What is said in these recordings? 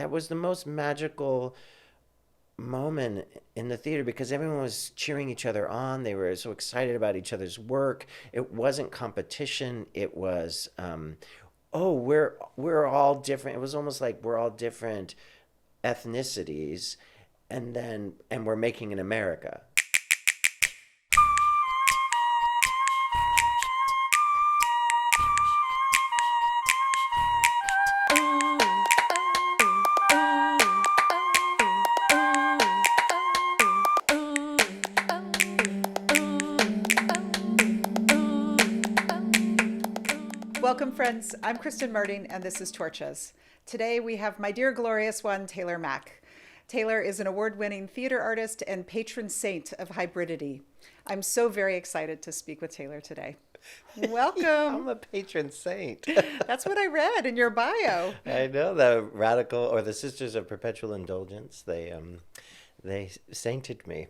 that was the most magical moment in the theater because everyone was cheering each other on. They were so excited about each other's work. It wasn't competition. It was, oh, we're all different. It was almost like we're all different ethnicities, and we're making an America. Welcome, friends. I'm Kristen Martin, and this is Torches. Today, we have my dear glorious one, Taylor Mack. Taylor is an award-winning theater artist and patron saint of hybridity. I'm so very excited to speak with Taylor today. Welcome. I'm a patron saint. That's what I read in your bio. I know, the radical, or the Sisters of Perpetual Indulgence, they sainted me.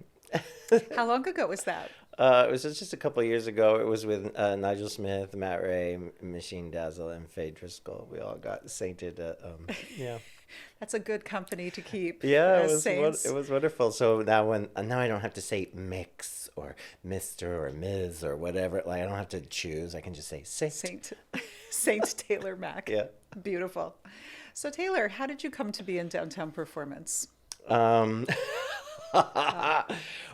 How long ago was that? It was just a couple of years ago. It was with Nigel Smith, Matt Ray, Machine Dazzle, and Faye Driscoll. We all got sainted. Yeah. That's a good company to keep. Yeah, it was wonderful. So now I don't have to say Mix or Mr. or Ms. or whatever. Like I don't have to choose. I can just say Saint. Saint Taylor Mack. Yeah. Beautiful. So Taylor, how did you come to be in downtown performance?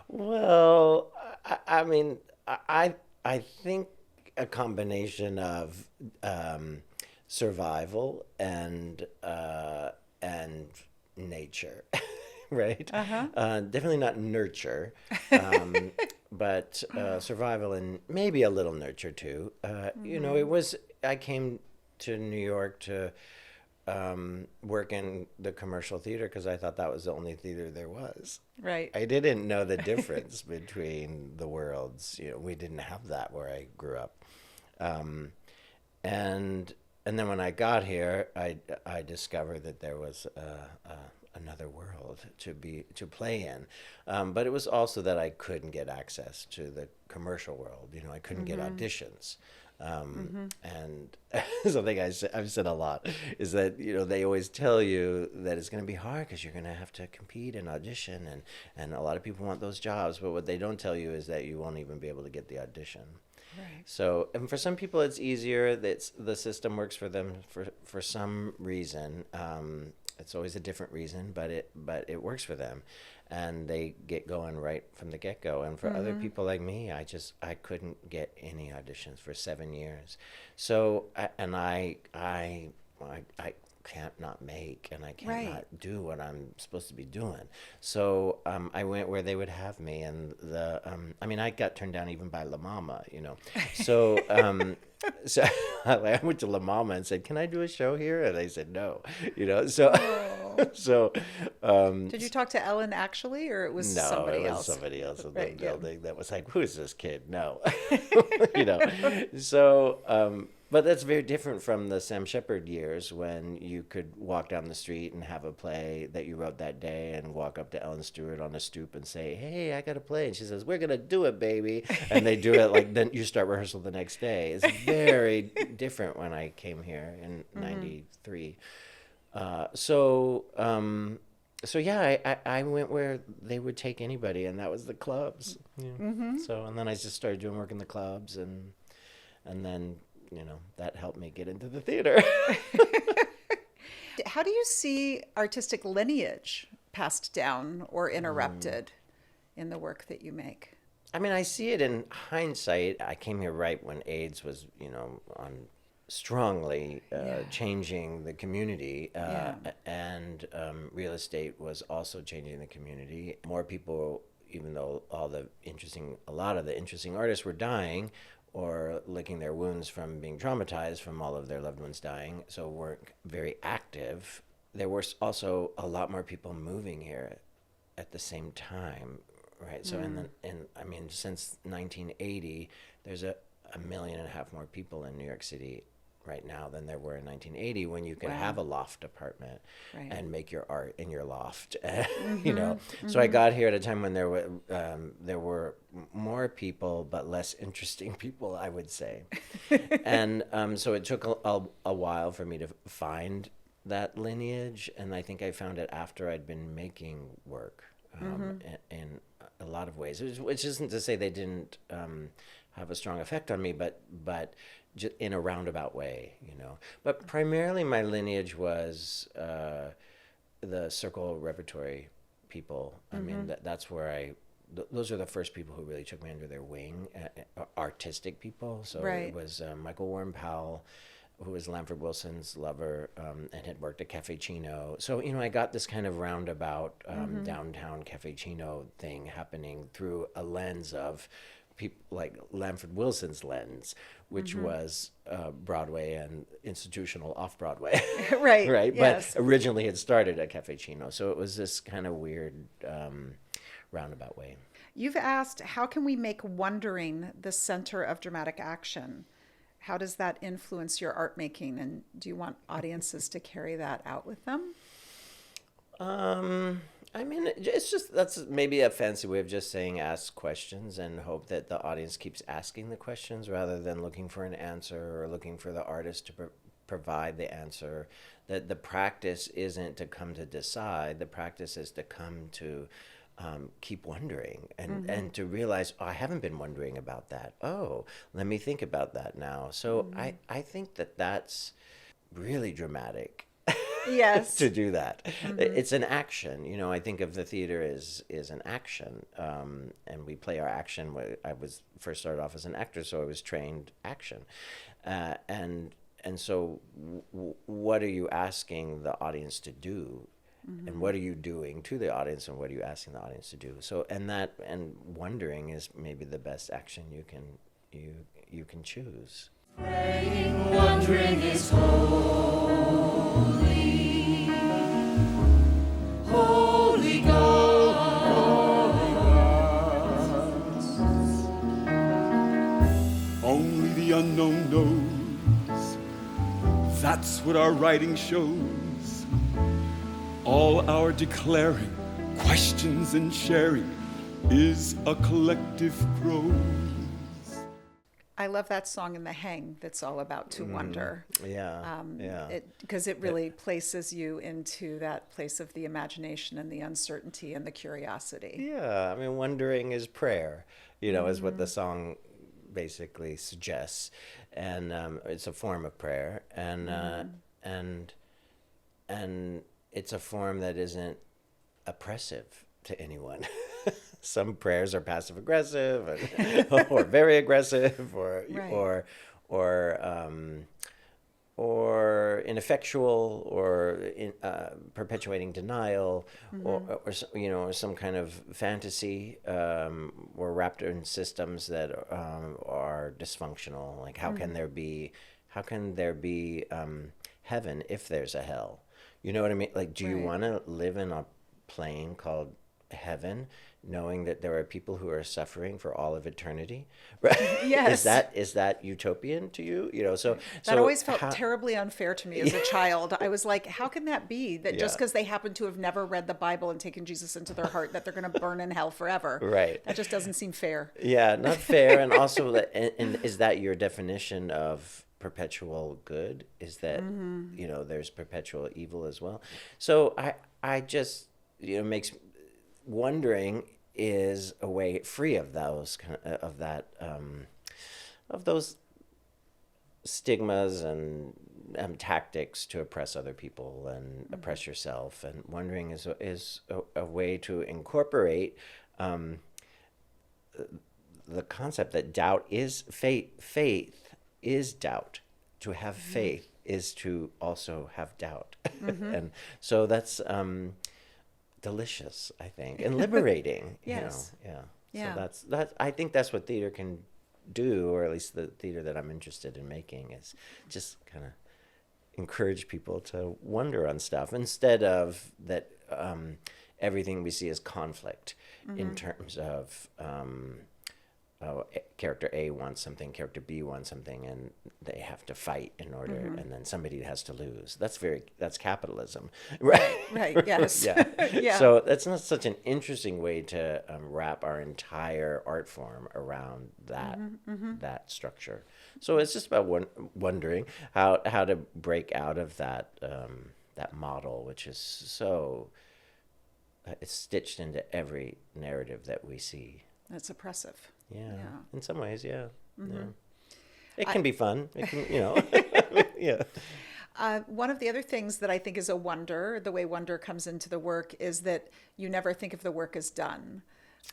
Well, I mean, I think a combination of survival and nature, right? Definitely not nurture, but survival and maybe a little nurture too. You know, I came to New York to work in the commercial theater because I thought that was the only theater there was. Right. I didn't know the difference between the worlds. You know, we didn't have that where I grew up. And then when I got here, I discovered that there was another world to play in. But it was also that I couldn't get access to the commercial world. You know, I couldn't get auditions. And something I've said a lot is that, you know, they always tell you that it's going to be hard because you're going to have to compete and audition, and a lot of people want those jobs, but what they don't tell you is that you won't even be able to get the audition. Right. So, and for some people it's easier, the system works for them for some reason. It's always a different reason, but it works for them, and they get going right from the get-go. And for other people like me, I couldn't get any auditions for 7 years. So I can't not make, and I can't not do what I'm supposed to be doing. So I went where they would have me, and I got turned down even by La Mama, you know. So so I went to La Mama and said, "Can I do a show here?" And they said no, you know. So so did you talk to Ellen actually, or it was no, somebody it was else? somebody else in Right, the building that was like, "Who is this kid?" No, you know. So but that's very different from the Sam Shepard years when you could walk down the street and have a play that you wrote that day and walk up to Ellen Stewart on a stoop and say, "Hey, I got a play." And she says, "We're going to do it, baby." And they do it like then you start rehearsal the next day. It's very different when I came here in 93. So yeah, I went where they would take anybody, and that was the clubs. Yeah. So, and then I just started doing work in the clubs, and then, you know, that helped me get into the theater. How do you see artistic lineage passed down or interrupted in the work that you make? I mean, I see it in hindsight. I came here right when AIDS was, you know, strongly changing the community, and real estate was also changing the community. More people, even though a lot of the interesting artists were dying or licking their wounds from being traumatized from all of their loved ones dying, so weren't very active. There were also a lot more people moving here at the same time, right? So since 1980, there's a 1.5 million more people in New York City right now than there were in 1980, when you could have a loft apartment and make your art in your loft. You know, so I got here at a time when there were more people but less interesting people, I would say. And so it took a while for me to find that lineage, and I think I found it after I'd been making work in a lot of ways, which isn't to say they didn't have a strong effect on me, but in a roundabout way, But primarily my lineage was the circle repertory people. I mean, that's where those are the first people who really took me under their wing, artistic people. So it was Michael Warren Powell, who was Lamford Wilson's lover, and had worked at Cafe Chino. So, I got this kind of roundabout downtown Cafe Chino thing happening through a lens of people like Lamford Wilson's lens, which was Broadway and institutional off-Broadway. Right. Right. Yes. But originally it started at Cafe Chino. So it was this kind of weird roundabout way. You've asked, how can we make wondering the center of dramatic action? How does that influence your art making? And do you want audiences to carry that out with them? I mean, that's maybe a fancy way of just saying ask questions and hope that the audience keeps asking the questions rather than looking for an answer or looking for the artist to provide the answer. That the practice isn't to come to decide. The practice is to come to keep wondering and to realize, I haven't been wondering about that. Oh, let me think about that now. So I think that's really dramatic. Yes. To do that. It's an action. I think of the theater as an action. And we play our action. I was first started off as an actor, so I was trained action. And so what are you asking the audience to do? And what are you doing to the audience, and what are you asking the audience to do? So, and wondering is maybe the best action you can choose. Praying, wondering is holy, holy God. Only the unknown knows. That's what our writing shows. All our declaring, questions and sharing is a collective prose. I love that song in The Hang that's all about to wonder. Yeah. Because it really places you into that place of the imagination and the uncertainty and the curiosity. Yeah. I mean, wondering is prayer, is what the song basically suggests. And it's a form of prayer. And it's a form that isn't oppressive to anyone. Some prayers are passive aggressive or very aggressive or ineffectual or perpetuating denial or some kind of fantasy or wrapped in systems that are dysfunctional. Like how can there be heaven if there's a hell? You know what I mean? Like, do you want to live in a plane called heaven, knowing that there are people who are suffering for all of eternity? Right? Yes. Is that utopian to you? So always felt terribly unfair to me as a child. I was like, how can that be? That just because they happen to have never read the Bible and taken Jesus into their heart, that they're going to burn in hell forever? Right. That just doesn't seem fair. Yeah, not fair. And also, and is that your definition of perpetual good? Is that there's perpetual evil as well? So I just makes wondering is a way free of those of those stigmas and tactics to oppress other people and oppress yourself. And wondering is a way to incorporate the concept that doubt is faith. Faith is doubt. To have faith is to also have doubt. And so that's delicious, I think, and liberating. Yes. So that's I think that's what theater can do, or at least the theater that I'm interested in making, is just kind of encourage people to wonder on stuff instead of that everything we see as conflict in terms of character A wants something, character B wants something, and they have to fight in order, and then somebody has to lose. That's capitalism, right? Right. Yes. Yeah. So that's not such an interesting way to wrap our entire art form around that structure. So it's just about wondering how to break out of that that model, which is so it's stitched into every narrative that we see. That's oppressive. Yeah. Yeah. In some ways, yeah. Mm-hmm. Yeah. It can be fun. It can, yeah. One of the other things that I think is a wonder, the way wonder comes into the work, is that you never think of the work as done.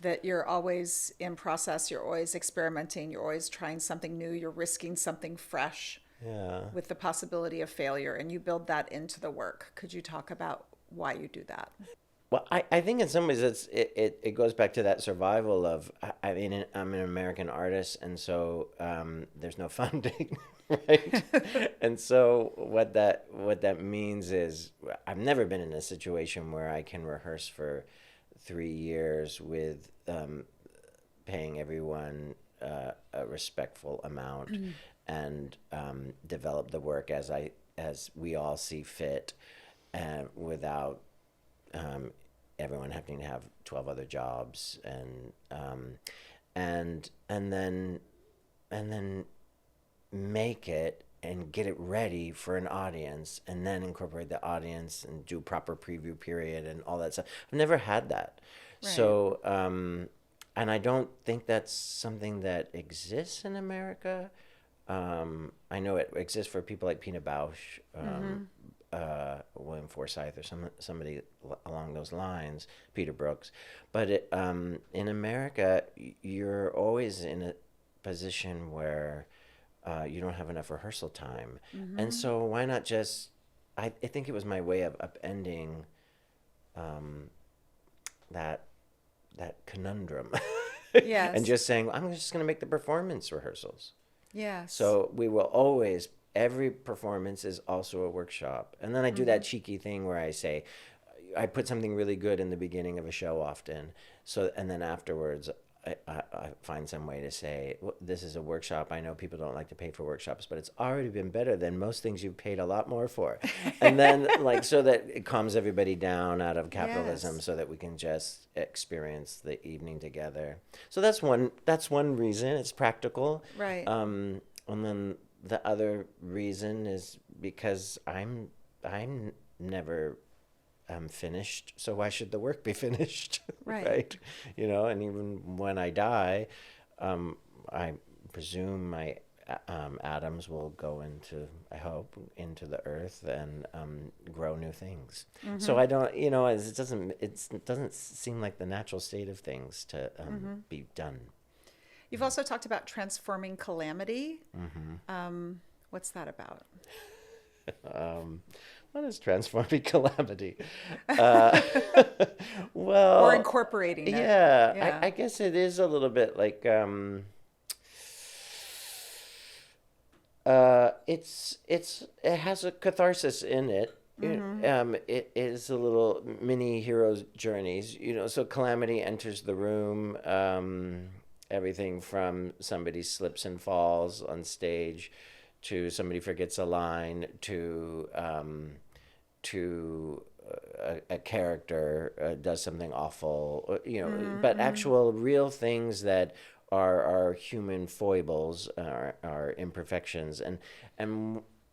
That you're always in process, you're always experimenting, you're always trying something new, you're risking something fresh with the possibility of failure, and you build that into the work. Could you talk about why you do that? Well, I think in some ways it goes back to that survival of, I mean, I'm an American artist, and so there's no funding, right? And so what that means is I've never been in a situation where I can rehearse for 3 years with paying everyone a respectful amount and develop the work as we all see fit, and without everyone having to have 12 other jobs, and then make it and get it ready for an audience, and then incorporate the audience and do proper preview period and all that stuff. I've never had that. Right. So and I don't think that's something that exists in America. I know it exists for people like Pina Bausch, William Forsythe, or somebody along those lines, Peter Brooks. But in America, you're always in a position where you don't have enough rehearsal time. And so why not just, I think it was my way of upending that conundrum. Yes. And just saying, I'm just going to make the performance rehearsals. Yes. So we will always, every performance is also a workshop. And then I do that cheeky thing where I say, I put something really good in the beginning of a show often. So, and then afterwards, I find some way to say, well, this is a workshop. I know people don't like to pay for workshops, but it's already been better than most things you've paid a lot more for. And then, like, so that it calms everybody down out of capitalism, so that we can just experience the evening together. So that's one reason. It's practical. Right. And then the other reason is because I'm never finished, so why should the work be finished? Right. Right. And even when I die, I presume my atoms will go into, I hope, into the earth and grow new things. So I don't, it doesn't seem like the natural state of things to be done. You've also talked about transforming calamity. What's that about? What is transforming calamity? Well, or incorporating it. Yeah. I guess it is a little bit like it has a catharsis in it. It is a little mini hero's journeys. So calamity enters the room. Everything from somebody slips and falls on stage, to somebody forgets a line, to a character does something awful, but actual real things that are human foibles, are imperfections, and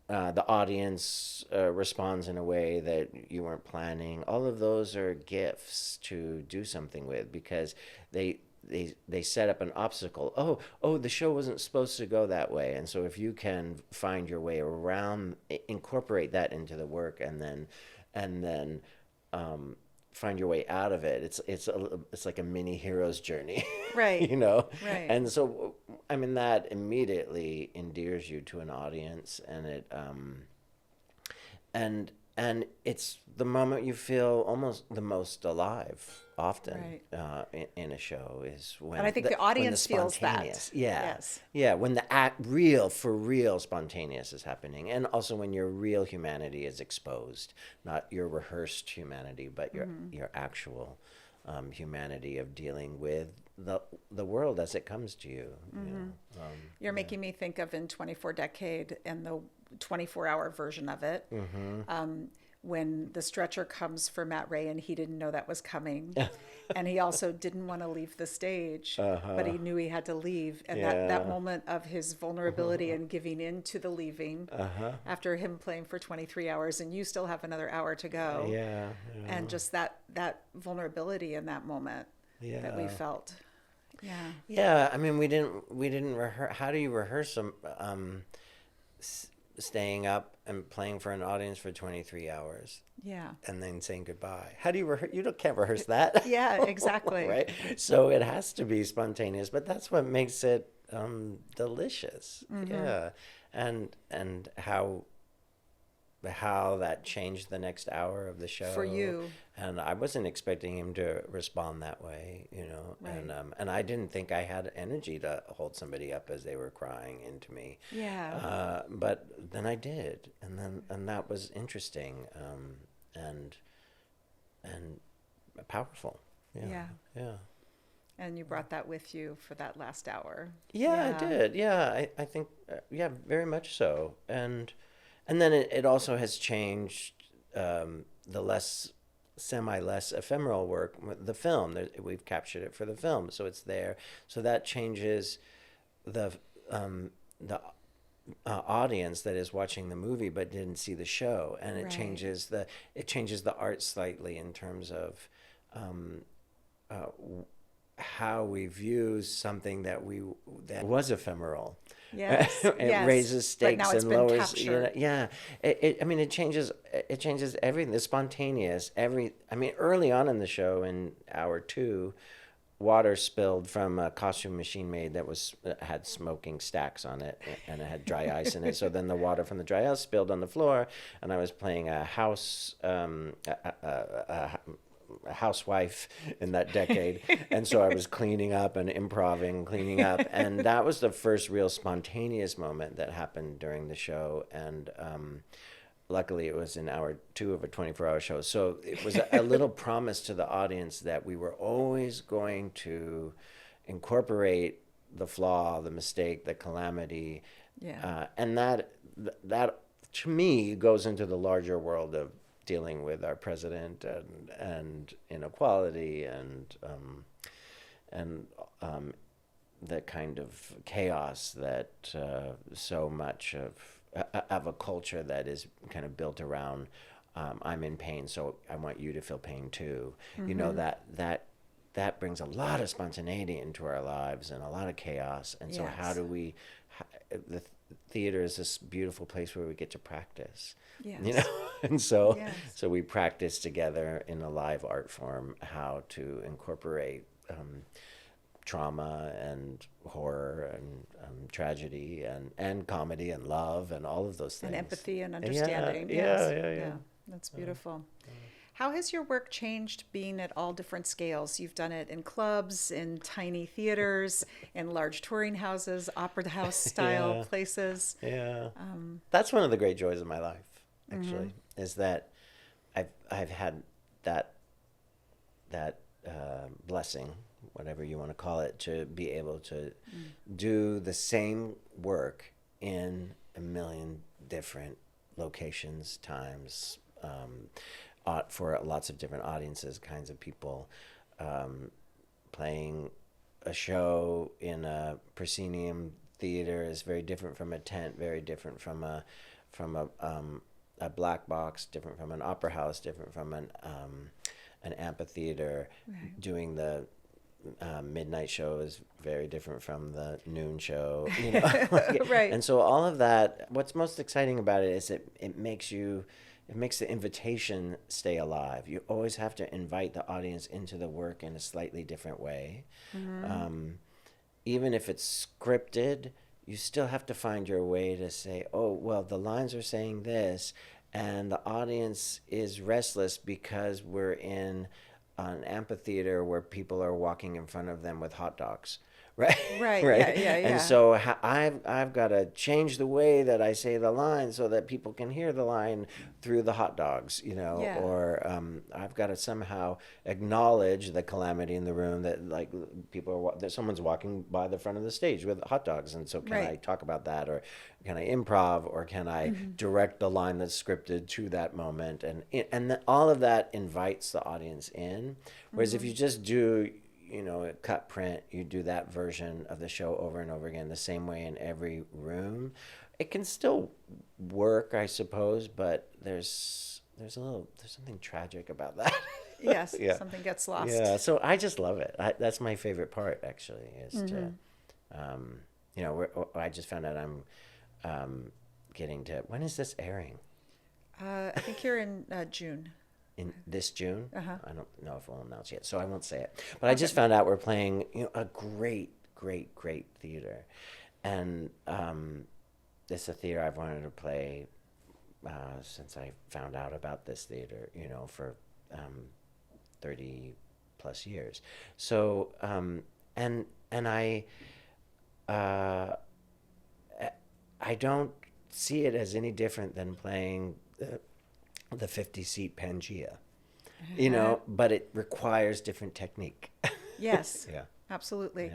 the audience responds in a way that you weren't planning. All of those are gifts to do something with, because they set up an obstacle. Oh, the show wasn't supposed to go that way. And so if you can find your way around, incorporate that into the work, and then find your way out of it, it's like a mini hero's journey. Right. Right. And so, I mean, that immediately endears you to an audience, and it and it's the moment you feel almost the most alive. Often, right. In a show is when, and I think the audience feels that. Yeah, yes. Yeah, when the real spontaneous is happening, and also when your real humanity is exposed, not your rehearsed humanity, but your actual humanity of dealing with the world as it comes to you. You're making me think of in 24 Decade and the 24-hour version of it. when the stretcher comes for Matt Ray and he didn't know that was coming. And he also didn't want to leave the stage, but he knew he had to leave. And that moment of his vulnerability and giving in to the leaving after him playing for 23 hours and you still have another hour to go. And just that vulnerability in that moment that we felt. Yeah, I mean, we didn't rehearse. How do you rehearse staying up and playing for an audience for 23 hours? And then saying goodbye. How do you rehearse? Can't rehearse that. Yeah, exactly. Right? So it has to be spontaneous, but that's what makes it delicious. Yeah. And how that changed the next hour of the show for you. And I wasn't expecting him to respond that way, you know. Right. And I didn't think I had energy to hold somebody up as they were crying into me. But then I did, and that was interesting, and powerful. Yeah. And you brought that with you for that last hour. I did. I think very much so. And then it also has changed the less ephemeral work, the film. We've captured it for the film, so it's there. So that changes the audience that is watching the movie but didn't see the show, and it changes the art slightly in terms of how we view something that was ephemeral. It raises stakes and lowers. It changes everything. The spontaneous. Early on in the show, in hour 2, water spilled from a costume machine made that had smoking stacks on it, and it had dry ice in it. So then the water from the dry ice spilled on the floor, and I was playing a housewife in that decade, and so I was cleaning up and cleaning up, and that was the first real spontaneous moment that happened during the show. And luckily it was in hour 2 of a 24-hour show, so it was a little promise to the audience that we were always going to incorporate the flaw, the mistake, the calamity, and that to me goes into the larger world of dealing with our president and inequality and the kind of chaos that so much of a culture that is kind of built around I'm in pain, so I want you to feel pain too. You know, that brings a lot of spontaneity into our lives and a lot of chaos. And so how do we the theater is this beautiful place where we get to practice. You know, and so we practice together in a live art form how to incorporate trauma and horror and tragedy and comedy and love and all of those things. And empathy and understanding. That's beautiful. How has your work changed being at all different scales? You've done it in clubs, in tiny theaters, in large touring houses, opera house style places. That's one of the great joys of my life, actually, is that I've had that blessing, whatever you want to call it, to be able to do the same work in a million different locations, times, for lots of different audiences, kinds of people. Playing a show in a proscenium theater is very different from a tent, very different from a black box, different from an opera house, different from an amphitheater. Doing the midnight show is very different from the noon show, you know. And so all of that, what's most exciting about it is it makes the invitation stay alive. You always have to invite the audience into the work in a slightly different way. Even if it's scripted, you still have to find your way to say, oh, well, the lines are saying this, and the audience is restless because we're in an amphitheater where people are walking in front of them with hot dogs, right? Right. Right. Yeah. And so I've got to change the way that I say the line so that people can hear the line through the hot dogs, Yeah. or I've got to somehow acknowledge the calamity in the room that like that someone's walking by the front of the stage with hot dogs, and so can I talk about that, or can I improv, or can I direct the line that's scripted to that moment, and all of that invites the audience in. Whereas if you just do a cut print, you do that version of the show over and over again the same way in every room, it can still work, I suppose, but there's something tragic about that. Yes, Yeah. something gets lost. Yeah, so I just love it. That's my favorite part, actually, is to, I just found out I'm getting to, when is this airing? I think you're in June. In this June? Uh-huh. I don't know if we'll announce yet, so I won't say it. But I just found out we're playing, a great, great, great theater. And it's a theater I've wanted to play since I found out about this theater, for 30 plus years. So, and I don't see it as any different than playing the 50-seat Pangea, but it requires different technique. Yes. Yeah. Absolutely.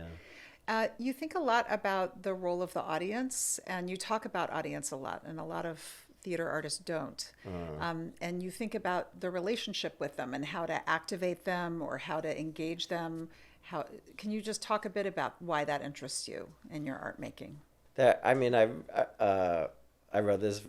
Yeah. You think a lot about the role of the audience, and you talk about audience a lot, and a lot of theater artists don't. And you think about the relationship with them and how to activate them or how to engage them. Can you just talk a bit about why that interests you in your art making? I wrote this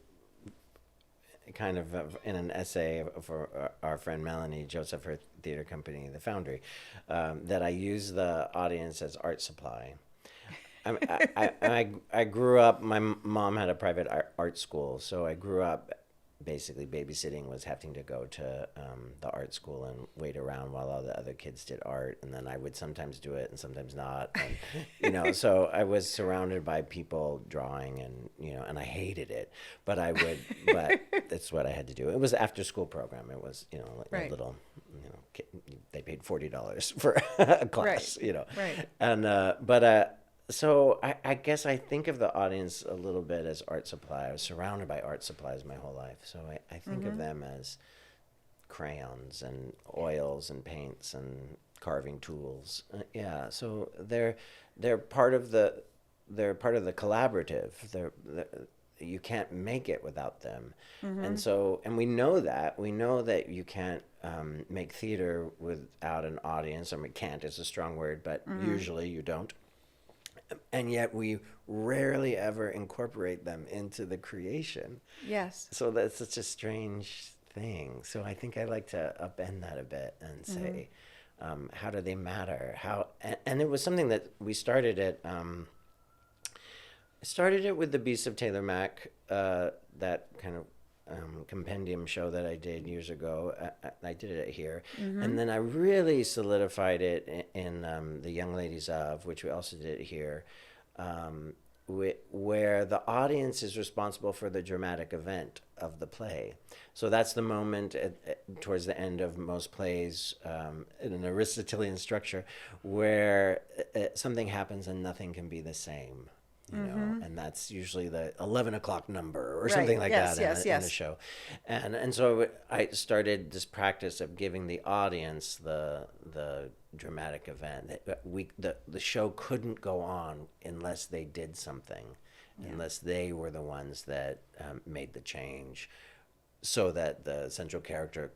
kind of in an essay for our friend Melanie Joseph, her theater company, The Foundry, that I use the audience as art supply. I grew up, my mom had a private art school, so I grew up basically babysitting was having to go to the art school and wait around while all the other kids did art, and then I would sometimes do it and sometimes not, and so I was surrounded by people drawing, and and I hated it, but that's what I had to do. It was an after school program. It was a little they paid $40 for a class, Right. And so I guess I think of the audience a little bit as art supply. I was surrounded by art supplies my whole life. So I think of them as crayons and oils and paints and carving tools. So they're part of the collaborative. You can't make it without them. And we know that you can't make theater without an audience. I mean, can't is a strong word, but usually you don't. And yet we rarely ever incorporate them into the creation. Yes. So that's such a strange thing. So I think I like to upend that a bit and say, how do they matter? And it was something that we started at. I started it with the Beasts of Taylor Mac, that kind of compendium show that I did years ago. I did it here. And then I really solidified it in The Young Ladies of, which we also did here, where the audience is responsible for the dramatic event of the play. So that's the moment towards the end of most plays in an Aristotelian structure where something happens and nothing can be the same. And that's usually the 11 o'clock number or something like that in the show. And so I started this practice of giving the audience the dramatic event. The show couldn't go on unless they did something, unless they were the ones that made the change, so that the central character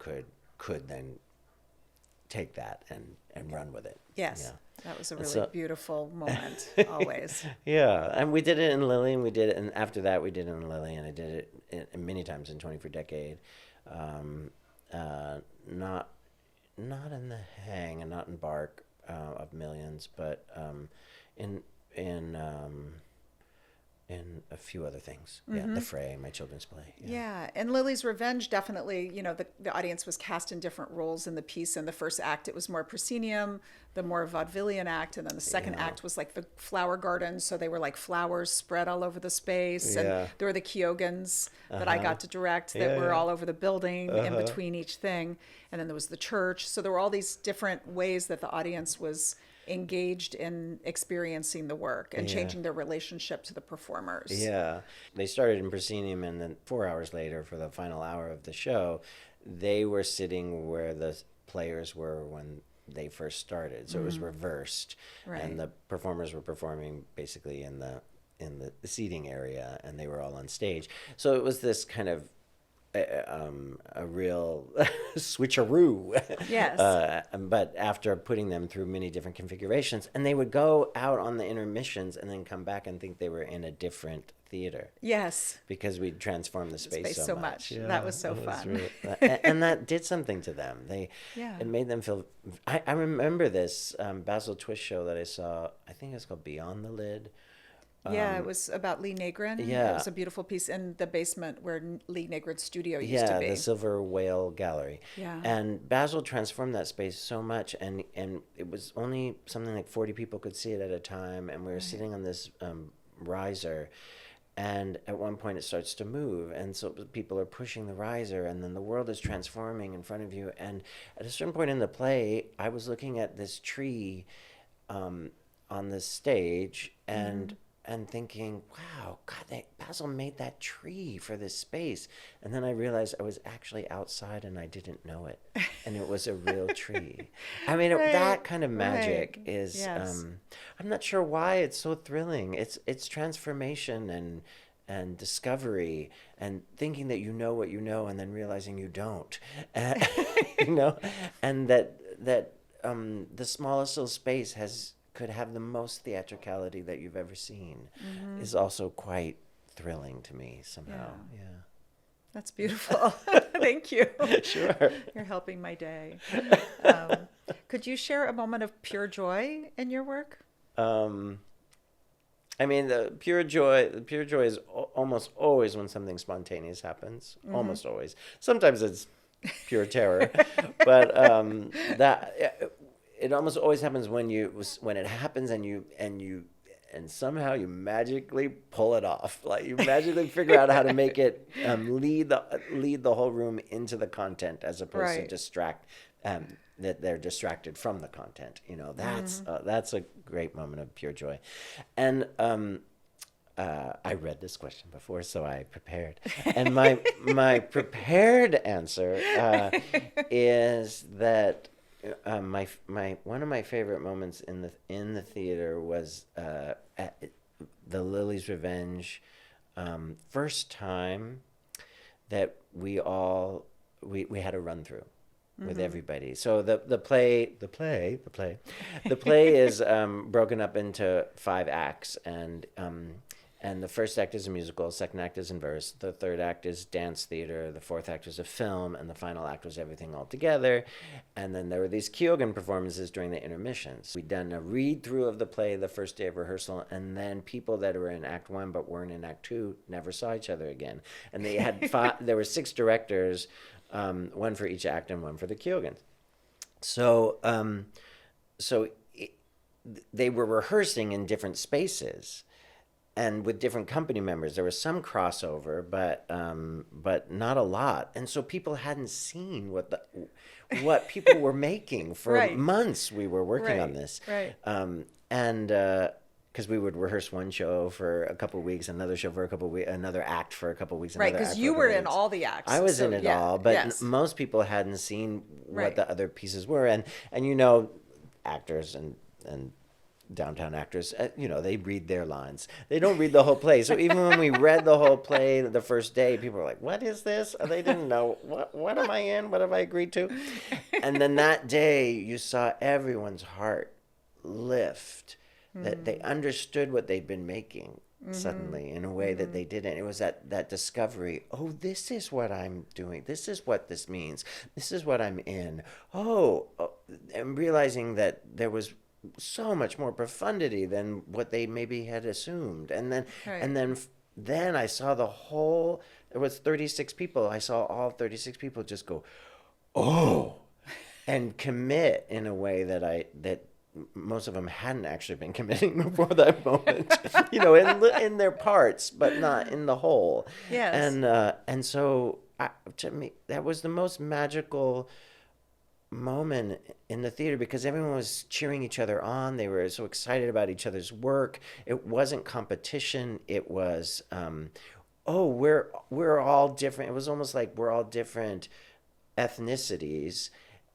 could then take that and run with it. Yes. Yeah. That was a really beautiful moment, always. Yeah, and we did it in Lily, and after that we did it in Lily, and I did it many times in 20 for Decade. Not in The Hang and not in Bark of Millions, but in a few other things. Yeah, The Fray, my children's play. Yeah, and Lily's Revenge, definitely, the audience was cast in different roles in the piece. In the first act, it was more proscenium, the more vaudevillian act, and then the second act was like the flower garden, so they were like flowers spread all over the space, and there were the Kyogans that I got to direct that were all over the building in between each thing, and then there was the church, so there were all these different ways that the audience was engaged in experiencing the work and Yeah. changing their relationship to the performers. Yeah. They started in proscenium, and then 4 hours later, for the final hour of the show, they were sitting where the players were when they first started. So it was reversed. Right. And the performers were performing basically in the seating area, and they were all on stage. So it was this kind of a real switcheroo. Yes. But after putting them through many different configurations, and they would go out on the intermissions and then come back and think they were in a different theater. Yes. Because we'd transformed the space so much. Yeah, that was so it fun. really, and that did something to them. It made them feel. I remember this Basil Twist show that I saw. I think it was called Beyond the Lid. Yeah, it was about Lee Nagrin. Yeah. It was a beautiful piece in the basement where Lee Nagrin's studio used to be. Yeah, the Silver Whale Gallery. Yeah. And Basil transformed that space so much, and it was only something like 40 people could see it at a time, and we were sitting on this riser, and at one point it starts to move, and so people are pushing the riser, and then the world is transforming in front of you. And at a certain point in the play, I was looking at this tree on the stage, and thinking, wow, God, Basil made that tree for this space. And then I realized I was actually outside and I didn't know it. And it was a real tree. I mean, that kind of magic is, Yes. I'm not sure why it's so thrilling. It's transformation and discovery and thinking that you know what you know and then realizing you don't. And that the smallest little space could have the most theatricality that you've ever seen is also quite thrilling to me somehow. Yeah. That's beautiful. Thank you. Sure. You're helping my day. Could you share a moment of pure joy in your work? I mean, the pure joy is almost always when something spontaneous happens. Almost always. Sometimes it's pure terror, but it almost always happens when it happens and somehow you magically pull it off. Like you magically figure out how to make it lead the whole room into the content as opposed to distract that they're distracted from the content. That's a great moment of pure joy. And I read this question before, so I prepared. And my prepared answer is that one of my favorite moments in the theater was at the Lily's Revenge, first time that we had a run through with everybody. So the play is broken up into 5 acts, and the first act is a musical, second act is in verse, the third act is dance theater, the fourth act is a film, and the final act was everything all together. And then there were these Kyogen performances during the intermissions. We'd done a read-through of the play the first day of rehearsal, and then people that were in Act 1 but weren't in Act 2 never saw each other again. And they had there were 6 directors, one for each act and one for the Kyogans. So they were rehearsing in different spaces and with different company members. There was some crossover, but not a lot. And so people hadn't seen what people were making for months. We were working on this, and because we would rehearse one show for a couple of weeks, another show for a couple of weeks, another act for a couple of weeks, right? Because you were in all the acts. I was in it all, but most people hadn't seen what the other pieces were, and actors and downtown actors, they read their lines. They don't read the whole play. So even when we read the whole play the first day, people were like, what is this? They didn't know. What am I in? What have I agreed to? And then that day, you saw everyone's heart lift, that they understood what they'd been making suddenly in a way that they didn't. It was that discovery, oh, this is what I'm doing. This is what this means. This is what I'm in. And realizing that there was so much more profundity than what they maybe had assumed. And then I saw the whole, there was 36 people. I saw all 36 people just go, oh, and commit in a way that most of them hadn't actually been committing before that moment, in their parts, but not in the whole. Yes. And so to me, that was the most magical moment in the theater because everyone was cheering each other on. They were so excited about each other's work. It wasn't competition. It was, oh, we're all different. It was almost like we're all different ethnicities,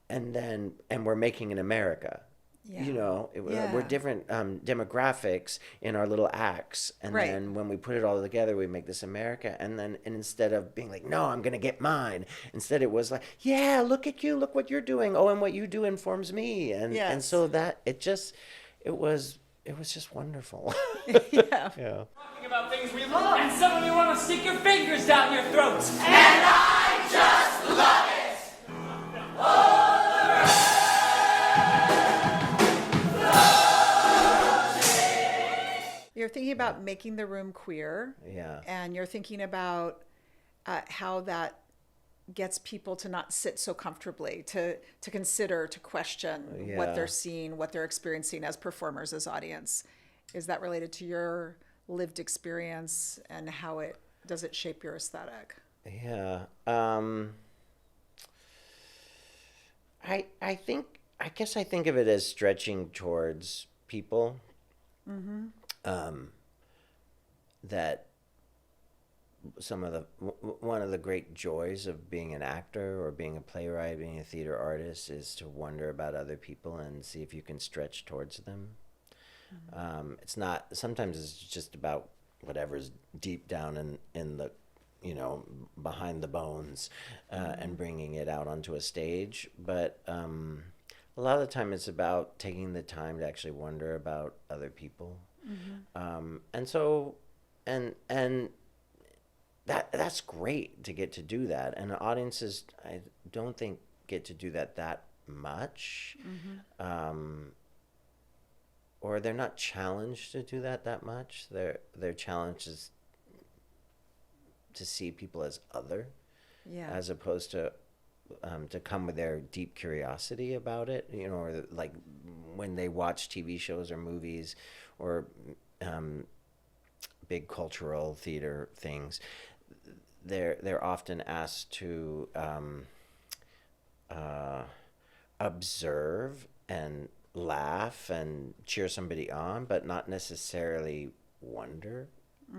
and we're making an America. Yeah. You know, Yeah. we're different demographics in our little acts, and Right. then when we put it all together, we make this America. And instead of being like, "No, I'm gonna get mine," instead it was like, "Yeah, look at you, look what you're doing. Oh, and what you do informs me." And Yes. so that it was just wonderful. Yeah. Yeah. Talking about things we love, and some of you want to stick your fingers down your throats. You're thinking about making the room queer. Yeah. And you're thinking about how that gets people to not sit so comfortably, to consider, to question what Yeah. they're seeing, what they're experiencing as performers, as audience. Is that related to your lived experience, and how does it shape your aesthetic? Yeah. I guess I think of it as stretching towards people. That one of the great joys of being an actor or being a playwright, being a theater artist, is to wonder about other people and see if you can stretch towards them. It's not, sometimes it's just about whatever's deep down in the, behind the bones, and bringing it out onto a stage. But a lot of the time it's about taking the time to actually wonder about other people. And so, and that's great to get to do that. And the audiences, I don't think, get to do that much. Or they're not challenged to do that much. Their challenge is to see people as other, Yeah. as opposed to come with their deep curiosity about it, or like when they watch TV shows or movies or big cultural theater things, they're often asked to observe and laugh and cheer somebody on, but not necessarily wonder,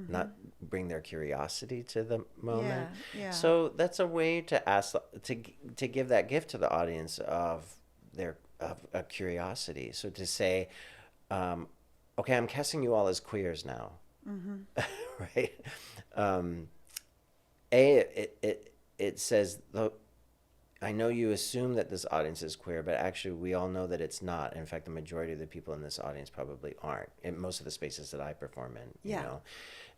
not bring their curiosity to the moment. Yeah. So that's a way to ask to give that gift to the audience of a curiosity. So to say, okay, I'm casting you all as queers now, right? It says, I know you assume that this audience is queer, but actually we all know that it's not. In fact, the majority of the people in this audience probably aren't, in most of the spaces that I perform in. Yeah.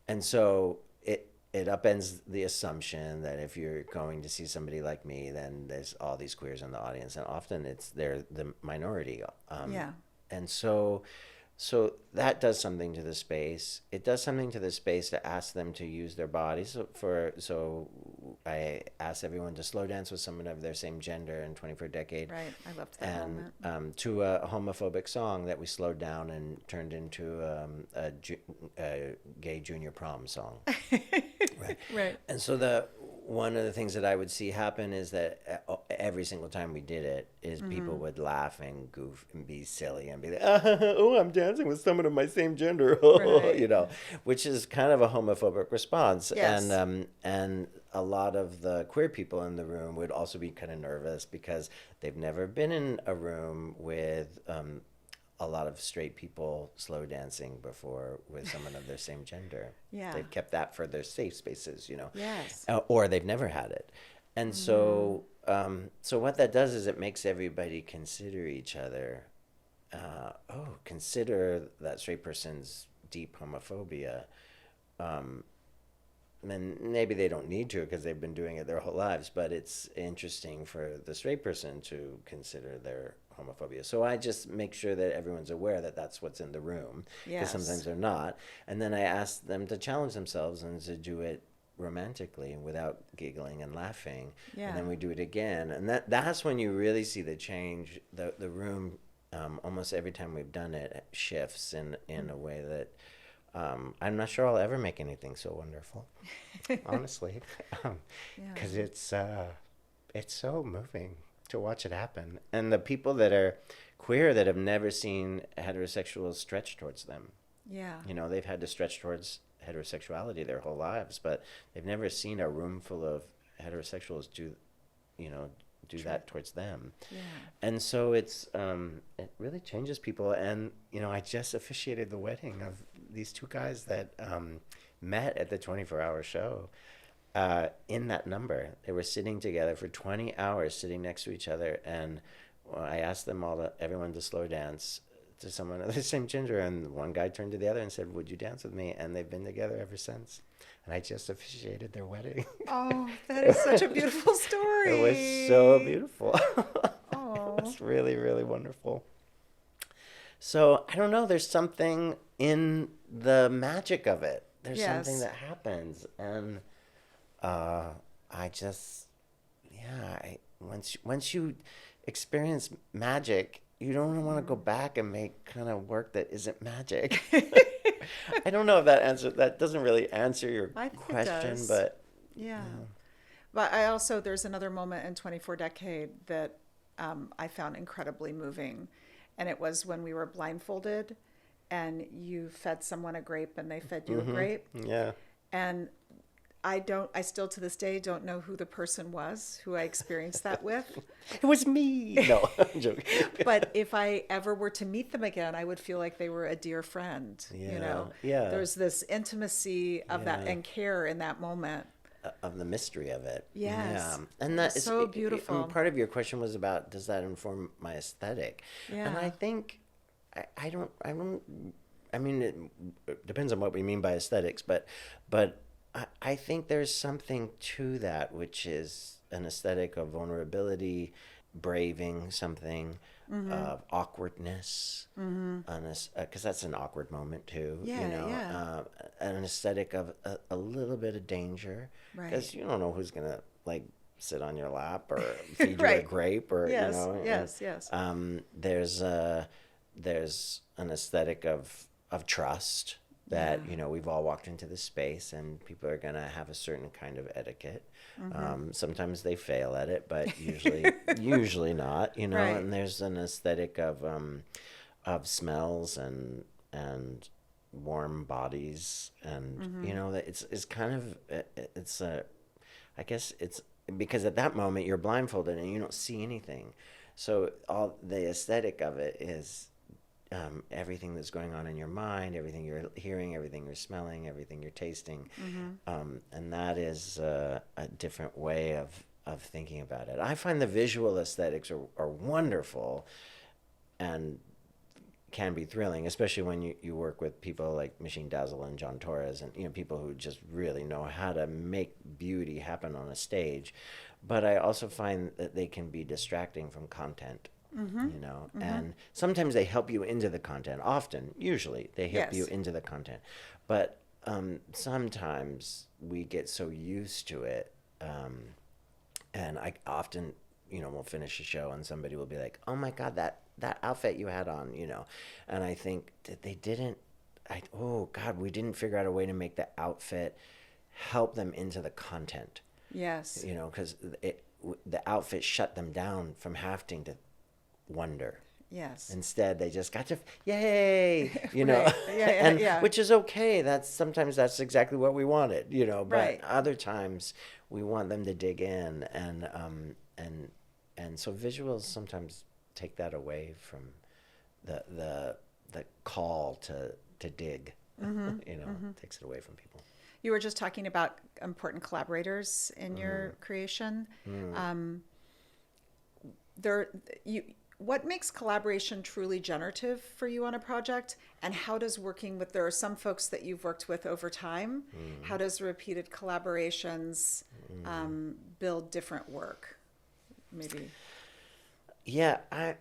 And so it upends the assumption that if you're going to see somebody like me, then there's all these queers in the audience, and often they're the minority. Yeah. And so that does something to the space. It does something to the space to ask them to use their bodies. So I asked everyone to slow dance with someone of their same gender in 24 Decade. Right. I loved that And moment. to a homophobic song that we slowed down and turned into a gay junior prom song. Right. Right. And so one of the things that I would see happen is that every single time we did it is people would laugh and goof and be silly and be like, oh, I'm dancing with someone of my same gender, Right. which is kind of a homophobic response. Yes. And a lot of the queer people in the room would also be kind of nervous because they've never been in a room with a lot of straight people slow dancing before with someone of their same gender. Yeah. They've kept that for their safe spaces, Yes. or they've never had it. And so what that does is it makes everybody consider each other. Consider that straight person's deep homophobia. And maybe they don't need to because they've been doing it their whole lives, but it's interesting for the straight person to consider their homophobia. So I just make sure that everyone's aware that that's what's in the room, because Yes. sometimes they're not. And then I ask them to challenge themselves and to do it romantically without giggling and laughing. Yeah. And then we do it again. And that's when you really see the change. The room, almost every time we've done it, shifts in a way that I'm not sure I'll ever make anything so wonderful, honestly, because it's so moving to watch it happen. And the people that are queer that have never seen heterosexuals stretch towards them. Yeah. You know, they've had to stretch towards heterosexuality their whole lives, but they've never seen a room full of heterosexuals do that towards them. Yeah. And so it really changes people. And, you know, I just officiated the wedding of these two guys that met at the 24-hour show. In that number, they were sitting together for 20 hours, sitting next to each other, and I asked them everyone to slow dance to someone of the same gender, and one guy turned to the other and said, "Would you dance with me?" And they've been together ever since. And I just officiated their wedding. Oh, that is such a beautiful story. It was so beautiful. Oh. It was really, really wonderful. So I don't know. There's something in the magic of it. There's something that happens, and once you experience magic, you don't want to go back and make kind of work that isn't magic. I don't know if that doesn't really answer your question, but yeah. But there's another moment in 24 Decade that I found incredibly moving, and it was when we were blindfolded, and you fed someone a grape, and they fed you a grape. Yeah. And I still to this day don't know who the person was who I experienced that with. It was me. No, I'm joking. But if I ever were to meet them again, I would feel like they were a dear friend. Yeah. You know, Yeah. There's this intimacy of that and care in that moment. Of the mystery of it. Yes. Yeah. And that is so beautiful. Part of your question was about, does that inform my aesthetic? Yeah. And I think I mean, it depends on what we mean by aesthetics, but I think there's something to that, which is an aesthetic of vulnerability, braving something, of awkwardness, because that's an awkward moment too. Yeah, you know, yeah. An aesthetic of a little bit of danger, because you don't know who's gonna like sit on your lap or feed you a grape, or yes, you know. Yes. There's an aesthetic of trust. That, you know, we've all walked into this space and people are going to have a certain kind of etiquette. Sometimes they fail at it, but usually not, you know. Right. And there's an aesthetic of smells and warm bodies, and you know, that it's kind of I guess it's because at that moment you're blindfolded and you don't see anything. So all the aesthetic of it is everything that's going on in your mind, everything you're hearing, everything you're smelling, everything you're tasting. And that is a different way of thinking about it. I find the visual aesthetics are wonderful and can be thrilling, especially when you work with people like Machine Dazzle and John Torres, and, you know, people who just really know how to make beauty happen on a stage. But I also find that they can be distracting from content. You know, and sometimes they help you into the content. Usually they help you into the content, but sometimes we get so used to it, and I often, you know, will finish a show and somebody will be like, "Oh my God, that outfit you had on," you know, and I think that we didn't figure out a way to make the outfit help them into the content. Yes, you know, because the outfit shut them down from having to wonder. Yes. Instead, they just got to, yay, you know, which is okay. Sometimes that's exactly what we wanted, you know, but other times we want them to dig in, and so visuals sometimes take that away from the call to dig, you know, takes it away from people. You were just talking about important collaborators in your creation. What makes collaboration truly generative for you on a project, and how does there are some folks that you've worked with over time, how does repeated collaborations build different work, maybe? Yeah, I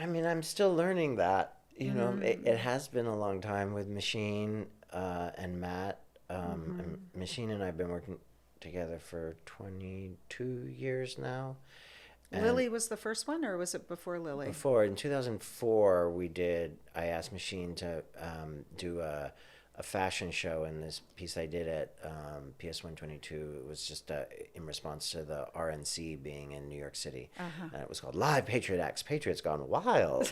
mean, I'm still learning that, you know. It has been a long time with Machine and Matt. And Machine and I have been working together for 22 years now. And Lily was the first one, or was it before Lily? Before, in 2004, I asked Machine to do a fashion show, and this piece I did at PS 122. It was just in response to the RNC being in New York City, and it was called Live Patriot Acts, Patriots Gone Wild.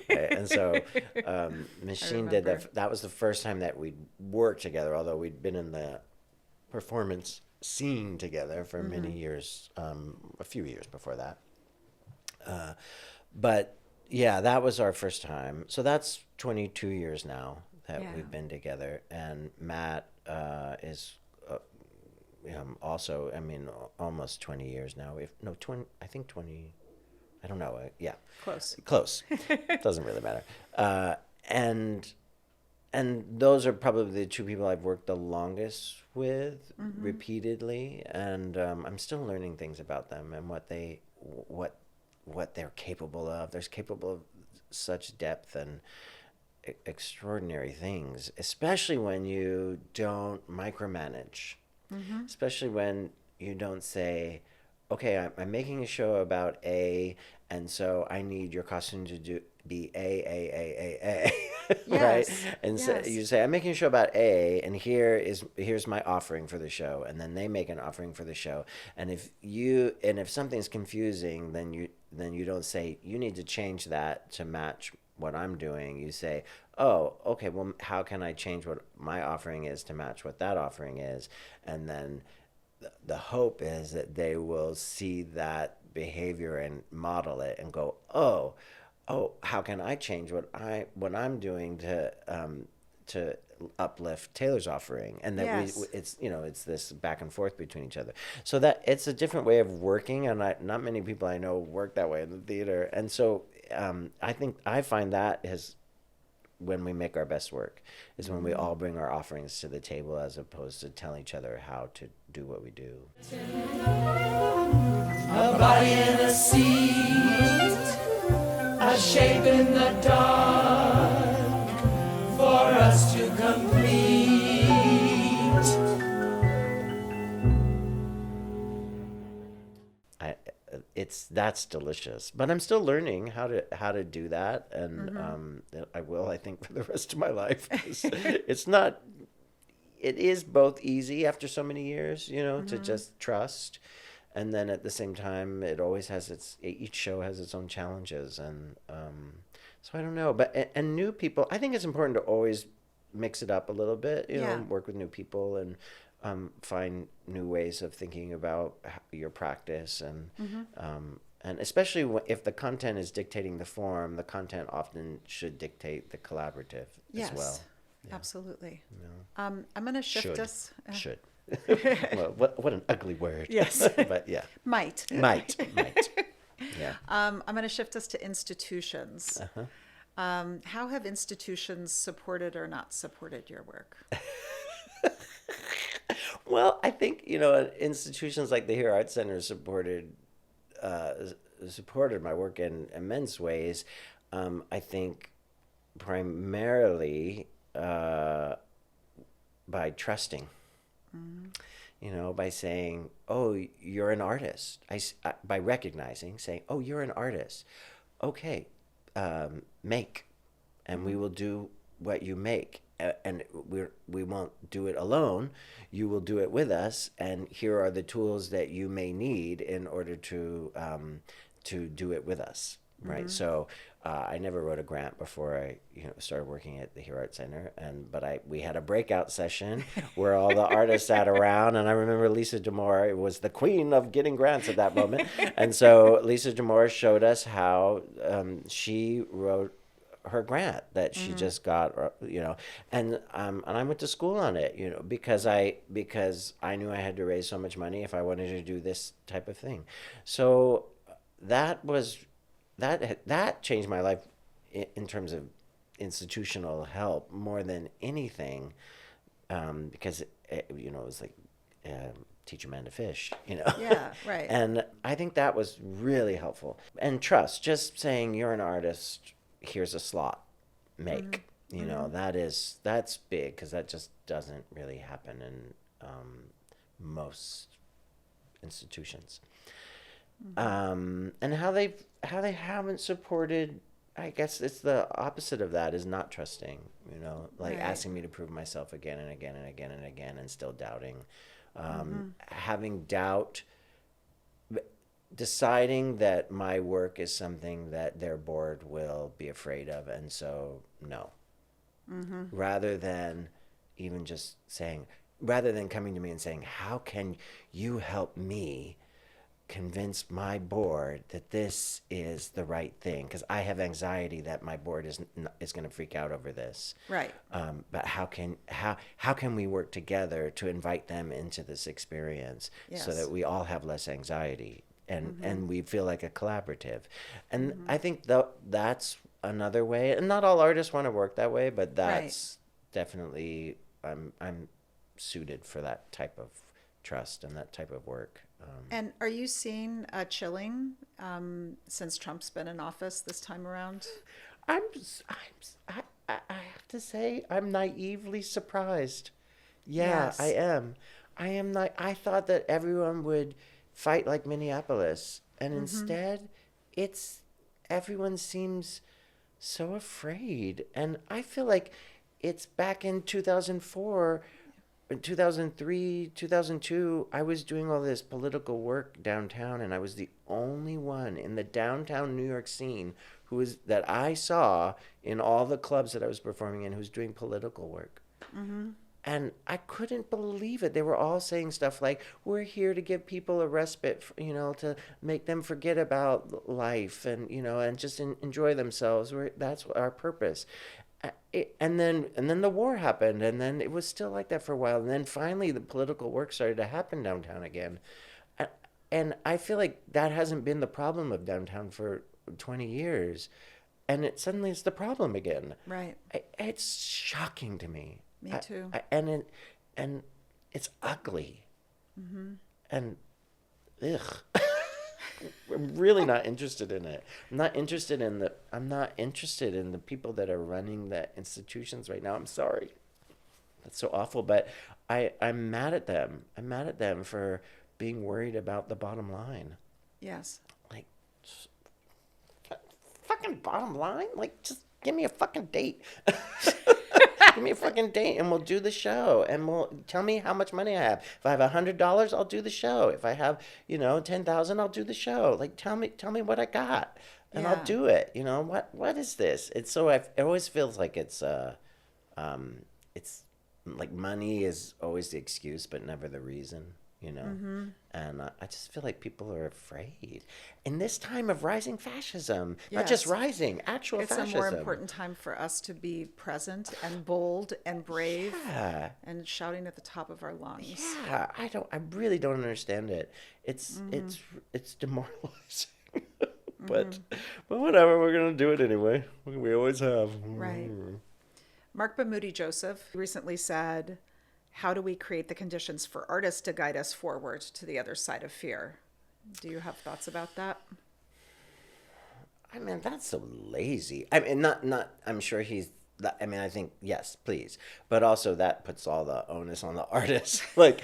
Right? And so Machine did that. That was the first time that we'd worked together, although we'd been in the performance scene together for many years, a few years before that. But yeah, that was our first time. So that's 22 years now that we've been together. And Matt is also, I mean, almost 20 years now. I think 20, I don't know. Yeah. Close. Doesn't really matter. And those are probably the two people I've worked the longest with repeatedly. And I'm still learning things about them and what they're capable of. They're capable of such depth and extraordinary things, especially when you don't micromanage, especially when you don't say, okay, I'm making a show about A, and so I need your costume to be A. Right? And so you say, I'm making a show about A, and here's my offering for the show, and then they make an offering for the show. And if something's confusing, then you don't say, you need to change that to match what I'm doing. You say, oh, okay, well, how can I change what my offering is to match what that offering is? And then the hope is that they will see that behavior and model it and go, oh, how can I change what I'm doing to uplift Taylor's offering? And that it's this back and forth between each other. So that it's a different way of working, and not many people I know work that way in the theater. And so I find that is when we make our best work, is when we all bring our offerings to the table, as opposed to telling each other how to do what we do. A body in a seat, a shape in the dark, for us to complete. That's delicious, but I'm still learning how to do that, and I will, I think, for the rest of my life. It is both easy after so many years, to just trust, and then at the same time, it always has each show has its own challenges, and so I don't know, but and new people, I think it's important to always mix it up a little bit, work with new people and find new ways of thinking about your practice, and especially if the content is dictating the form, the content often should dictate the collaborative as well. Yeah. Absolutely. I'm going to shift us. Should. Well, what an ugly word. Yes. But yeah. Might. Yeah. I'm going to shift us to institutions. How have institutions supported or not supported your work? Well, I think, institutions like the Here Arts Center supported my work in immense ways. I think primarily by trusting, by saying, oh, you're an artist. By recognizing, saying, oh, you're an artist. Okay, make, and we will do what you make. And we won't do it alone. You will do it with us, and here are the tools that you may need in order to do it with us, right? So I never wrote a grant before I started working at the Here Arts Center, but we had a breakout session where all the artists sat around, and I remember Lisa D'Amore was the queen of getting grants at that moment, and so Lisa D'Amore showed us how she wrote her grant that she just got, and I went to school on it, because I knew I had to raise so much money if I wanted to do this type of thing. So that changed my life in terms of institutional help more than anything, because it was like teach a man to fish, Yeah, right. And I think that was really helpful. And trust, just saying you're an artist, here's a slot, make, that's big, because that just doesn't really happen in most institutions. And how they haven't supported I guess it's the opposite of that, is not trusting, like Right. asking me to prove myself again and again and again and again and still doubting. Having doubt, deciding that my work is something that their board will be afraid of, and so no. Rather than even just saying, rather than coming to me and saying, how can you help me convince my board that this is the right thing, because I have anxiety that my board is going to freak out over this. Right. But how can we work together to invite them into this experience so Yes. that we all have less anxiety and we feel like a collaborative. And I think that's another way. And not all artists want to work that way, but that's definitely I'm suited for that type of trust and that type of work. And are you seeing a chilling since Trump's been in office this time around? I have to say, I'm naively surprised. Yeah, Yes. I am. I am not. I thought that everyone would fight like Minneapolis, and instead, everyone seems so afraid. And I feel like it's back in 2004. In 2003, 2002, I was doing all this political work downtown, and I was the only one in the downtown New York scene that I saw in all the clubs that I was performing in, who's doing political work. And I couldn't believe it. They were all saying stuff like, we're here to give people a respite, to make them forget about life and, and just enjoy themselves. That's our purpose. And then the war happened, and then it was still like that for a while. And then finally the political work started to happen downtown again. And I feel like that hasn't been the problem of downtown for 20 years. And suddenly it's the problem again. Right. It's shocking to me. Me too. And it's ugly. And ugh. I'm really not interested in it. I'm not interested in the people that are running the institutions right now. I'm sorry. That's so awful, but I'm mad at them. I'm mad at them for being worried about the bottom line. Yes. Like, fucking bottom line? Like, just give me a fucking date. Give me a fucking date and we'll do the show, and tell me how much money I have. If I have $100, I'll do the show. If I have, 10,000, I'll do the show. Like, tell me what I got and I'll do it. What is this? It always feels like it's like money is always the excuse, but never the reason, And I just feel like people are afraid in this time of rising fascism, not just rising, actual fascism. It's a more important time for us to be present and bold and brave and shouting at the top of our lungs. Yeah, I really don't understand it. It's demoralizing. But whatever, we're going to do it anyway. We always have. Right. Mark Bamoudi Joseph recently said, how do we create the conditions for artists to guide us forward to the other side of fear? Do you have thoughts about that? I mean, that's so lazy. I mean, I'm sure I think, yes, please. But also that puts all the onus on the artist. like,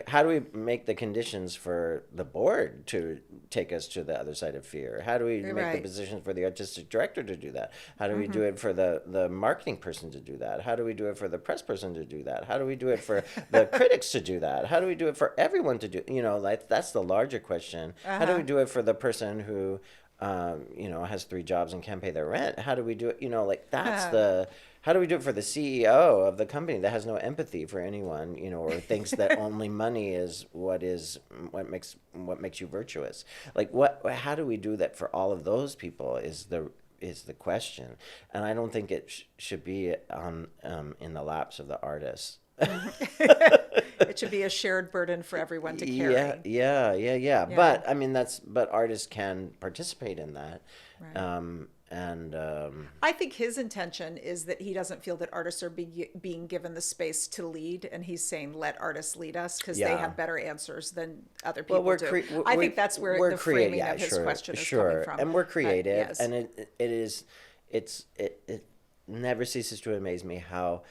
how do we make the conditions for the board to take us to the other side of fear? How do we make the positions for the artistic director to do that? How do we do it for the marketing person to do that? How do we do it for the press person to do that? How do we do it for the critics to do that? How do we do it for everyone to do? That's the larger question. How do we do it for the person who has 3 jobs and can't pay their rent? How do we do it? How do we do it for the CEO of the company that has no empathy for anyone, or thinks that only money is what makes you virtuous? Like, how do we do that for all of those people is the question. And I don't think it should be in the laps of the artists. It should be a shared burden for everyone to carry. Yeah. But I mean, but artists can participate in that. Right. I think his intention is that he doesn't feel that artists are being given the space to lead, and he's saying let artists lead us because they have better ansers than other people do. I think that's where the framing of his question is coming from. And we're creative, and it never ceases to amaze me how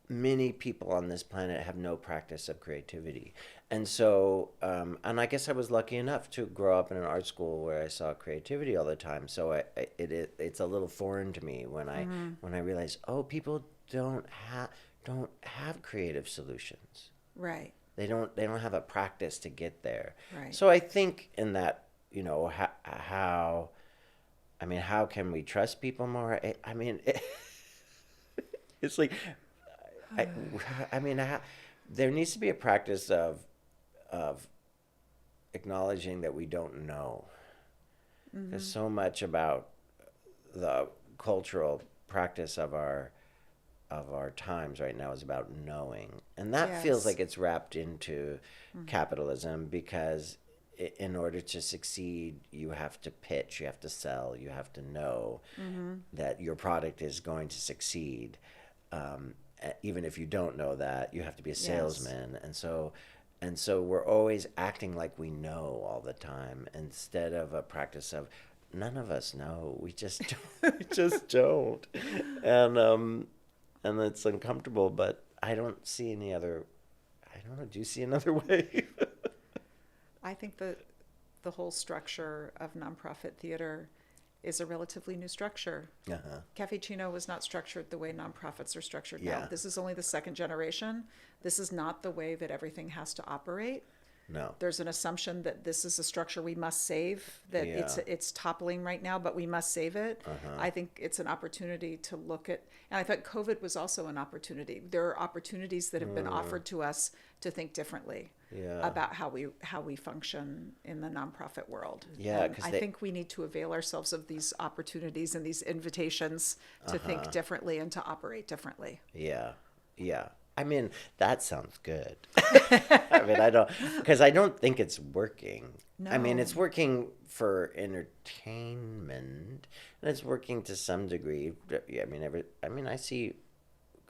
many people on this planet have no practice of creativity. And so, and I guess I was lucky enough to grow up in an art school where I saw creativity all the time. So it's a little foreign to me when I realize, oh, people don't have creative solutions. Right. They don't have a practice to get there. Right. So I think in that, how can we trust people more? I mean, it's like, there needs to be a practice of acknowledging that we don't know. There's so much about the cultural practice of our times right now is about knowing, and that feels like it's wrapped into capitalism, because in order to succeed, you have to pitch, you have to sell, you have to know that your product is going to succeed. Even if you don't know that, you have to be a salesman. And so we're always acting like we know all the time, instead of a practice of none of us know. We just don't. We just don't. And it's uncomfortable, but I don't see any other. I don't know. Do you see another way? I think that the whole structure of nonprofit theater is a relatively new structure. Cafe Chino was not structured the way nonprofits are structured now. This is only the second generation. This is not the way that everything has to operate. No. There's an assumption that this is a structure we must save, that it's toppling right now, but we must save it. I think it's an opportunity to look at, and I thought COVID was also an opportunity. There are opportunities that have been offered to us to think differently about how we function in the nonprofit world. I think we need to avail ourselves of these opportunities and these invitations to think differently and to operate differently. Yeah. I mean, that sounds good. I don't think it's working. No. I mean, it's working for entertainment, and it's working to some degree. I see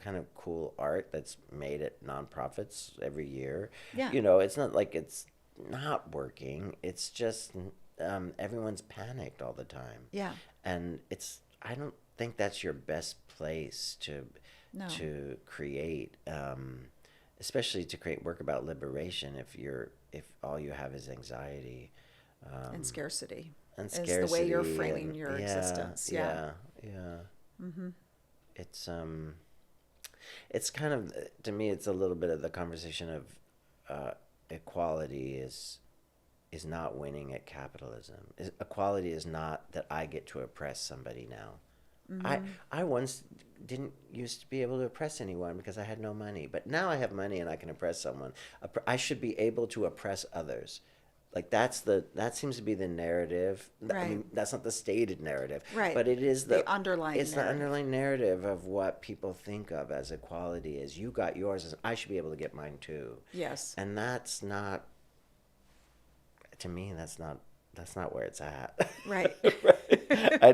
kind of cool art that's made at nonprofits every year. Yeah. It's not like it's not working. It's just everyone's panicked all the time. Yeah. And I don't think that's your best place to create, especially to create work about liberation, if all you have is anxiety and scarcity. Is the way you're framing your existence. It's kind of, to me, it's a little bit of the conversation of equality is not winning at capitalism. Equality is not that I get to oppress somebody now. I once didn't used to be able to oppress anyone because I had no money, but now I have money and I can oppress someone. I should be able to oppress others. Like that seems to be the narrative. Right. I mean, that's not the stated narrative, right? But it is the underlying. It's narrative. The underlying narrative of what people think of as equality. Is you got yours, and I should be able to get mine too. Yes. And that's not. To me, that's not where it's at. Right. I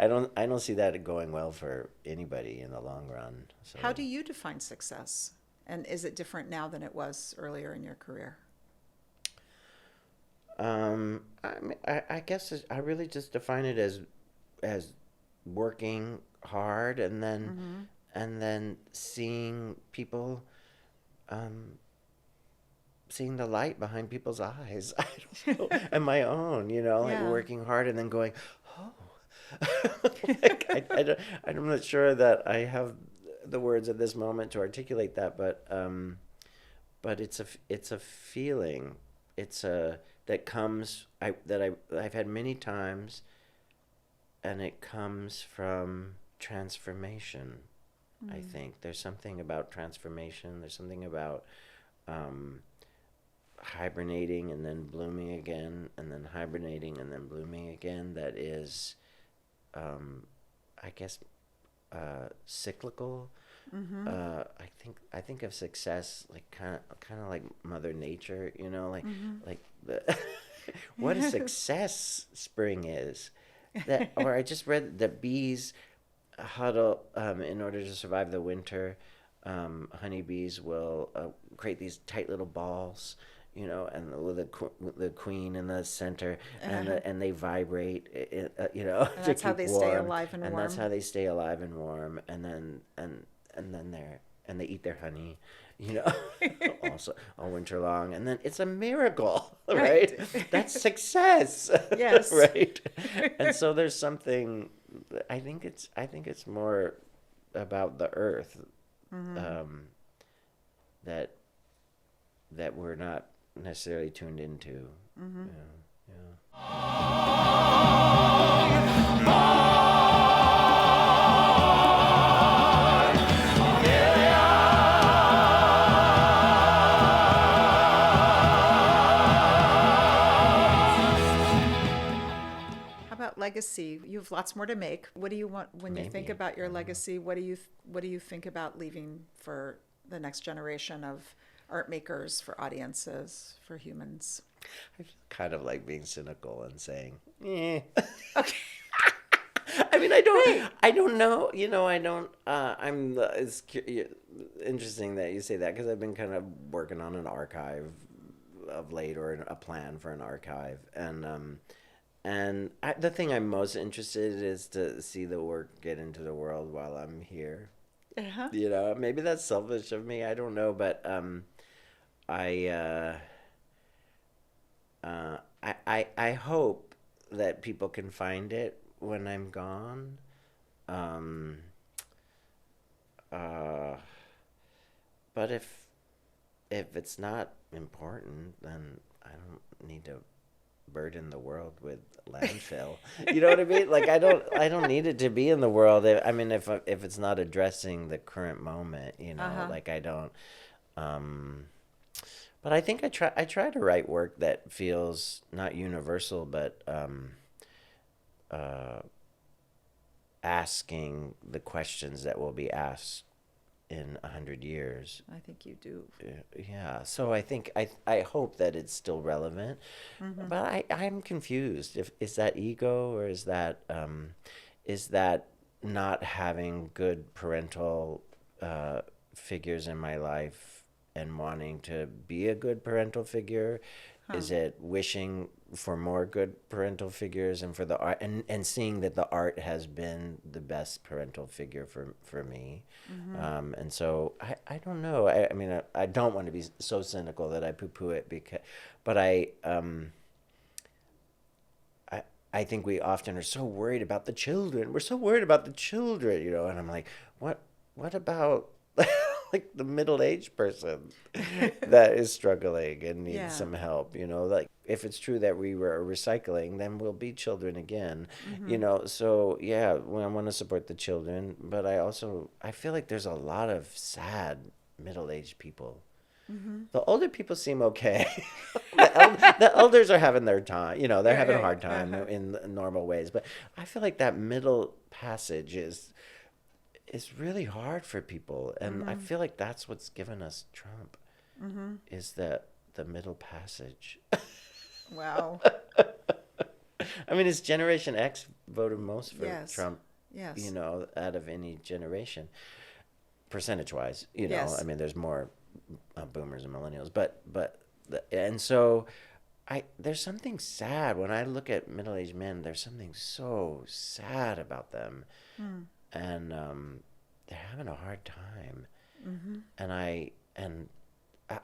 don't see that going well for anybody in the long run. So. How do you define success? And is it different now than it was earlier in your career? I guess I really just define it as working hard and then seeing people, seeing the light behind people's eyes. I don't know, and my own, like working hard and then going, I'm not sure that I have the words at this moment to articulate that, but it's a feeling. That comes I've had many times, and it comes from transformation. I think there's something about transformation. There's something about hibernating and then blooming again, and then hibernating and then blooming again. That is, I guess, cyclical. I think of success like kind of like Mother Nature, like what a success spring is. Or I just read that bees huddle in order to survive the winter. Honeybees will create these tight little balls, and with the queen in the center, and they vibrate, And that's how they stay alive and warm. And that's how they stay alive and warm. And then and they eat their honey, also all winter long, and then it's a miracle, right? That's success. Yes. Right. And so there's something, I think it's more about the earth, that we're not necessarily tuned into. Legacy. You have lots more to make. What do you want when you think about your legacy? What do you think about leaving for the next generation of art makers, for audiences, for humans? I feel kind of like being cynical and saying, Okay. I mean, I don't know. It's interesting that you say that, because I've been kind of working on an archive of late, or a plan for an archive, and the thing I'm most interested in is to see the work get into the world while I'm here. Maybe that's selfish of me. I don't know, but I hope that people can find it when I'm gone. But if it's not important, then I don't need to burden the world with landfill. You know what I mean? Like, I don't need it to be in the world. I mean, if it's not addressing the current moment, like, I don't. But I think I try to write work that feels not universal, but asking the questions that will be asked in 100 years. I think you do. Yeah. So I think I hope that it's still relevant, but I'm confused. Is that ego, or is that not having good parental figures in my life and wanting to be a good parental figure? Is it wishing for more good parental figures, and for the art, and seeing that the art has been the best parental figure for me? And so I don't know. I mean, I don't want to be so cynical that I poo-poo it, but I think we often are so worried about the children. We're so worried about the children, and I'm like, what about like the middle-aged person that is struggling and needs some help, like, if it's true that we were recycling, then we'll be children again, so yeah, I want to support the children, but I feel like there's a lot of sad middle-aged people. The older people seem okay. The elders are having their time, they're having a hard time in normal ways, but I feel like that middle passage is really hard for people, and I feel like that's what's given us Trump, is the middle passage. Wow. I mean, it's Generation X voted most for Trump, Yes. out of any generation, percentage-wise, Yes. I mean, there's more boomers and millennials, and so there's something sad when I look at middle-aged men. There's something so sad about them. And they're having a hard time, and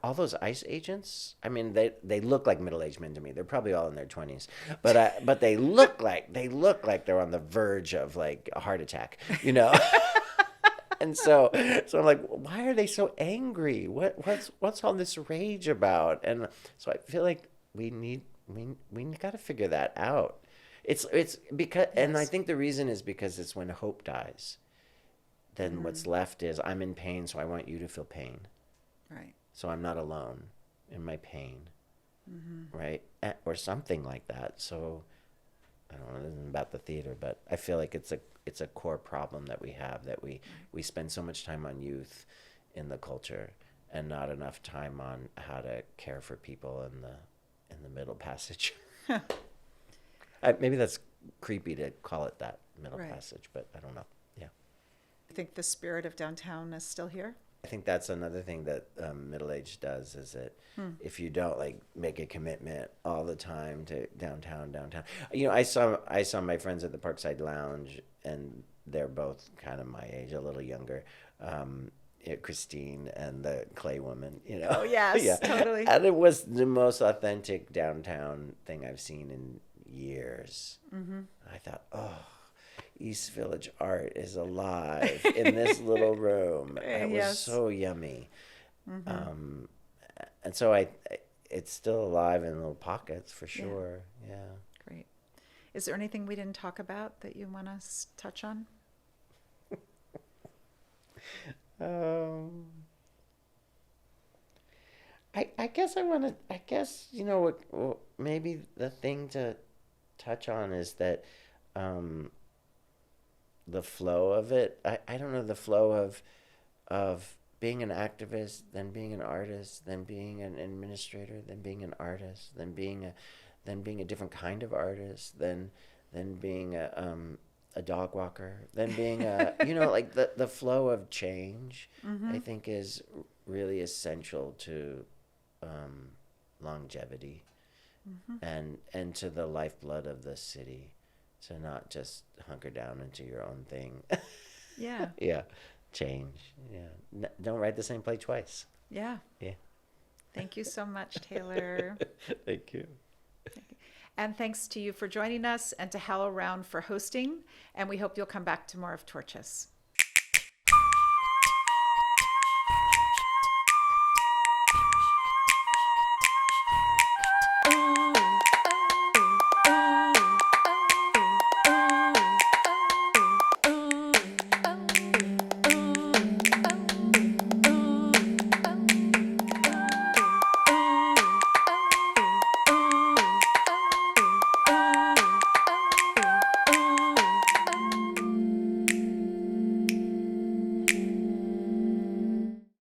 all those ICE agents. I mean, they look like middle-aged men to me. They're probably all in their 20s, but they look like they're on the verge of like a heart attack, And so I'm like, why are they so angry? What's all this rage about? And so I feel like we got to figure that out. It's because, and I think the reason is because it's when hope dies, then what's left is, I'm in pain, so I want you to feel pain. Right. So I'm not alone in my pain, right? Or something like that. So I don't know, this isn't about the theater, but I feel like it's a core problem that we have, that we spend so much time on youth in the culture and not enough time on how to care for people in the middle passage. Maybe that's creepy to call it that, middle passage, but I don't know. Yeah. I think the spirit of downtown is still here. I think that's another thing that middle age does, is that if you don't like make a commitment all the time to downtown, I saw my friends at the Parkside Lounge, and they're both kind of my age, a little younger, Christine and the clay woman, you know. Oh, yes, totally. And it was the most authentic downtown thing I've seen in years. I thought, oh, East Village art is alive in this little room. It was so yummy. And so it's still alive in little pockets for sure. Yeah. Great. Is there anything we didn't talk about that you want to touch on? I guess, you know, maybe the thing to touch on is that the flow of it. I don't know, the flow of being an activist, then being an artist, then being an administrator, then being an artist, then being a different kind of artist, then being a dog walker, then being you know, like the flow of change, I think is really essential to longevity and to the lifeblood of the city, to not just hunker down into your own thing. Yeah. Yeah. Change. Yeah. Don't write the same play twice. Yeah. Yeah. Thank you so much, Taylor. Thank you. And thanks to you for joining us, and to HowlRound for hosting. And we hope you'll come back to more of Torches.